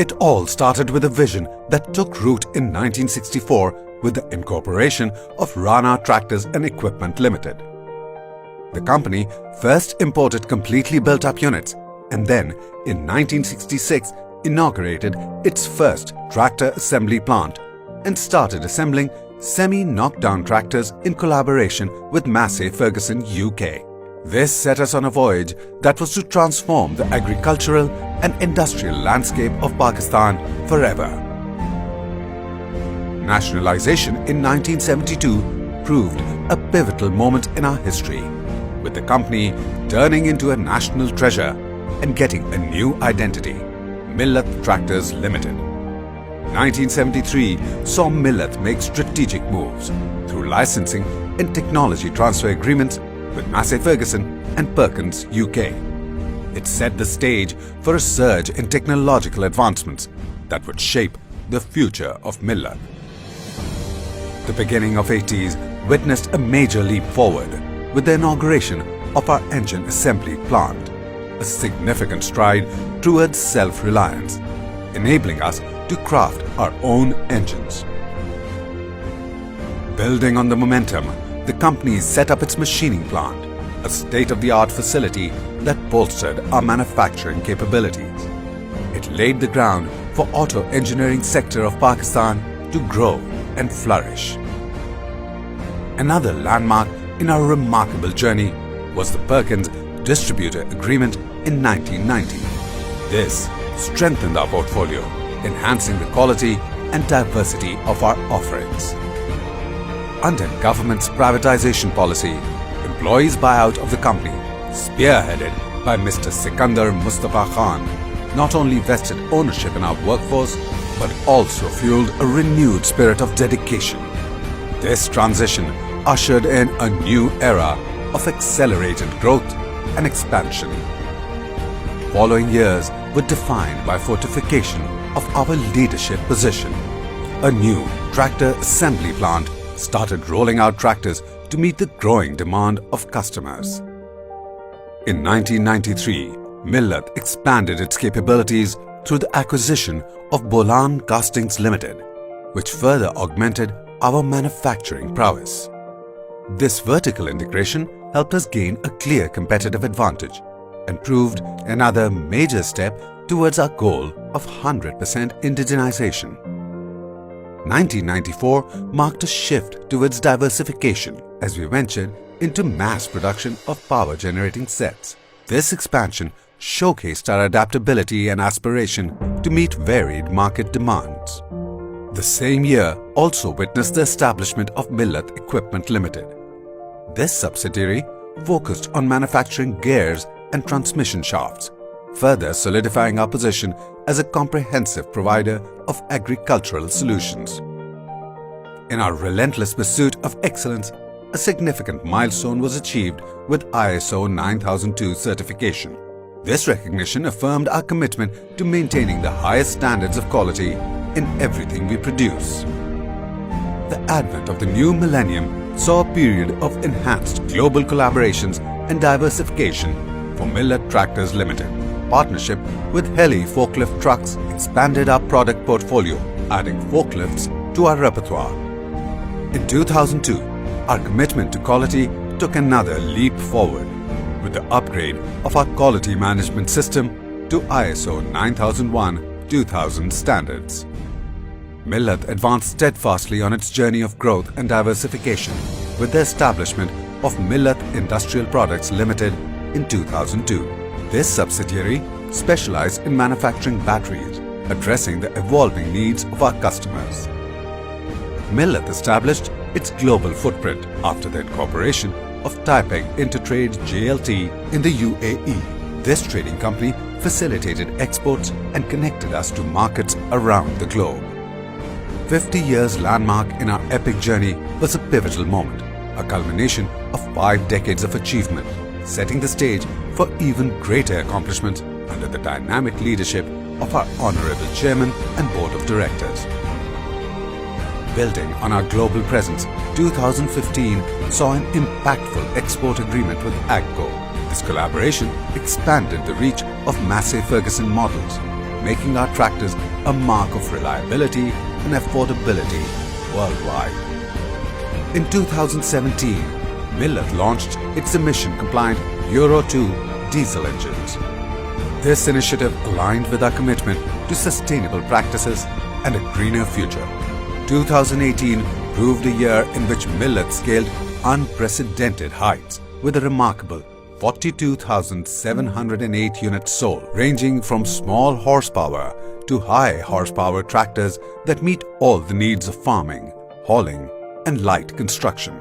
It all started with a vision that took root in 1964 with the incorporation of Rana Tractors and Equipment Limited. The company first imported completely built-up units and then, in 1966, inaugurated its first tractor assembly plant and started assembling semi-knockdown tractors in collaboration with Masseyferguson, UK. This set us on a voyage that was to transform the agricultural and industrial landscape of Pakistan forever. Nationalization in 1972 proved a pivotal moment in our history, with the company turning into a national treasure and getting a new identity, Millat Tractors Limited. 1973 saw Millat make strategic moves through licensing and technology transfer agreements with Masseyferguson and Perkins, UK. It set the stage for a surge in technological advancements that would shape the future of Millat. The beginning of 80s witnessed a major leap forward with the inauguration of our engine assembly plant, a significant stride towards self-reliance, enabling us to craft our own engines. Building on the momentum, the company set up its machining plant, a state-of-the-art facility that bolstered our manufacturing capabilities. It laid the ground for auto engineering sector of Pakistan to grow and flourish. Another landmark in our remarkable journey was the Perkins distributor agreement in 1990. This strengthened our portfolio, enhancing the quality and diversity of our offerings. Under government's privatization policy, employees' buyout of the company, spearheaded by Mr. Sikandar Mustafa Khan, not only vested ownership in our workforce, but also fueled a renewed spirit of dedication. This transition ushered in a new era of accelerated growth and expansion. Following years were defined by fortification of our leadership position. A new tractor assembly plant started rolling out tractors to meet the growing demand of customers. In 1993, Millat expanded its capabilities through the acquisition of Bolan Castings Limited, which further augmented our manufacturing prowess. This vertical integration helped us gain a clear competitive advantage and proved another major step towards our goal of 100% indigenization. 1994 marked a shift towards diversification as we ventured into mass production of power-generating sets. This expansion showcased our adaptability and aspiration to meet varied market demands. The same year also witnessed the establishment of Millat Equipment Limited. This subsidiary focused on manufacturing gears and transmission shafts, further solidifying our position as a comprehensive provider of agricultural solutions. In our relentless pursuit of excellence, a significant milestone was achieved with ISO 9002 certification. This recognition affirmed our commitment to maintaining the highest standards of quality in everything we produce. The advent of the new millennium saw a period of enhanced global collaborations and diversification for Millat Tractors Limited. Partnership with Heli forklift trucks expanded our product portfolio, adding forklifts to our repertoire. In 2002, our commitment to quality took another leap forward with the upgrade of our quality management system to ISO 9001-2000 standards. Millat advanced steadfastly on its journey of growth and diversification with the establishment of Millat Industrial Products Limited in 2002. This subsidiary specialized in manufacturing batteries, addressing the evolving needs of our customers. Millat established its global footprint after the incorporation of Taipei Intertrade JLT in the UAE. This trading company facilitated exports and connected us to markets around the globe. 50 years landmark in our epic journey was a pivotal moment, a culmination of 5 decades of achievement, setting the stage for even greater accomplishments under the dynamic leadership of our Honorable Chairman and Board of Directors. Building on our global presence, 2015 saw an impactful export agreement with AGCO. This collaboration expanded the reach of Masseyferguson models, making our tractors a mark of reliability and affordability worldwide. In 2017, Millat launched its emission-compliant Euro 2 diesel engines. This initiative aligned with our commitment to sustainable practices and a greener future. 2018 proved a year in which Millat scaled unprecedented heights with a remarkable 42,708 units sold, ranging from small horsepower to high horsepower tractors that meet all the needs of farming, hauling, and light construction.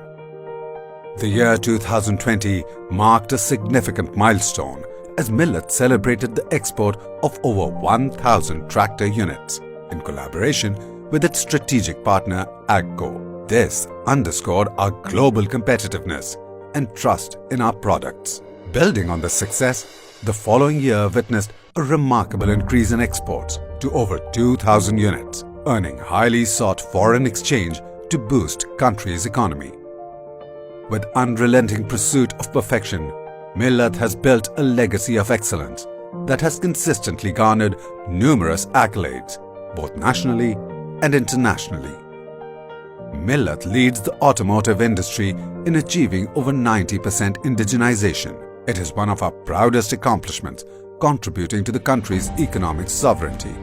The year 2020 marked a significant milestone as Millat celebrated the export of over 1,000 tractor units in collaboration with its strategic partner AGCO. This underscored our global competitiveness and trust in our products. Building on this success, the following year witnessed a remarkable increase in exports to over 2,000 units, earning highly sought foreign exchange to boost country's economy. With unrelenting pursuit of perfection, Millat has built a legacy of excellence that has consistently garnered numerous accolades, both nationally and internationally. Millat leads the automotive industry in achieving over 90% indigenization. It is one of our proudest accomplishments, contributing to the country's economic sovereignty.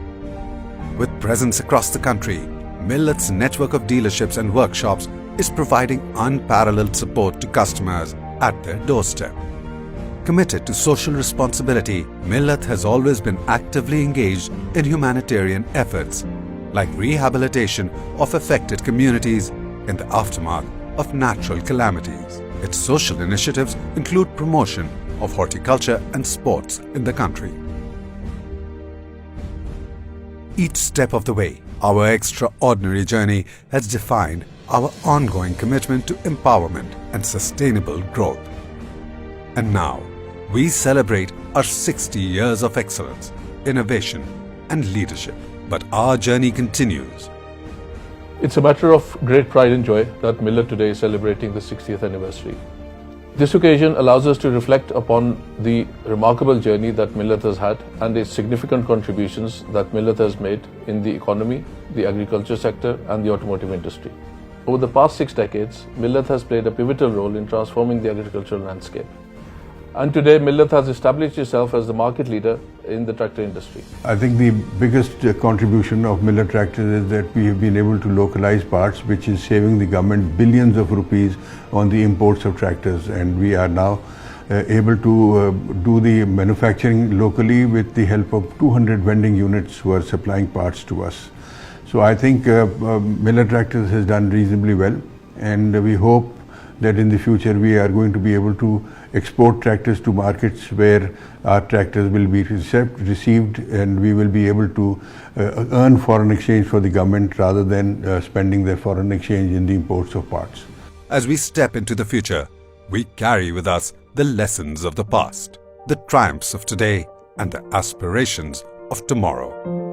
With presence across the country, Millat's network of dealerships and workshops is providing unparalleled support to customers at their doorstep. Committed to social responsibility, Millat has always been actively engaged in humanitarian efforts like rehabilitation of affected communities in the aftermath of natural calamities. Its social initiatives include promotion of horticulture and sports in the country. Each step of the way, our extraordinary journey has defined our ongoing commitment to empowerment and sustainable growth. And now, we celebrate our 60 years of excellence, innovation, and leadership. But our journey continues. It's a matter of great pride and joy that Millat today is celebrating the 60th anniversary. This occasion allows us to reflect upon the remarkable journey that Millat has had and the significant contributions that Millat has made in the economy, the agriculture sector, and the automotive industry. Over the past 6 decades, Millat has played a pivotal role in transforming the agricultural landscape. And today, Millat has established itself as the market leader in the tractor industry. I think the biggest contribution of Millat tractors is that we have been able to localize parts, which is saving the government billions of rupees on the imports of tractors. And we are now able to do the manufacturing locally with the help of 200 vending units who are supplying parts to us. So I think Millat tractors has done reasonably well, and we hope that in the future we are going to be able to export tractors to markets where our tractors will be received, and we will be able to earn foreign exchange for the government rather than spending their foreign exchange in the imports of parts. As we step into the future, we carry with us the lessons of the past, the triumphs of today, and the aspirations of tomorrow.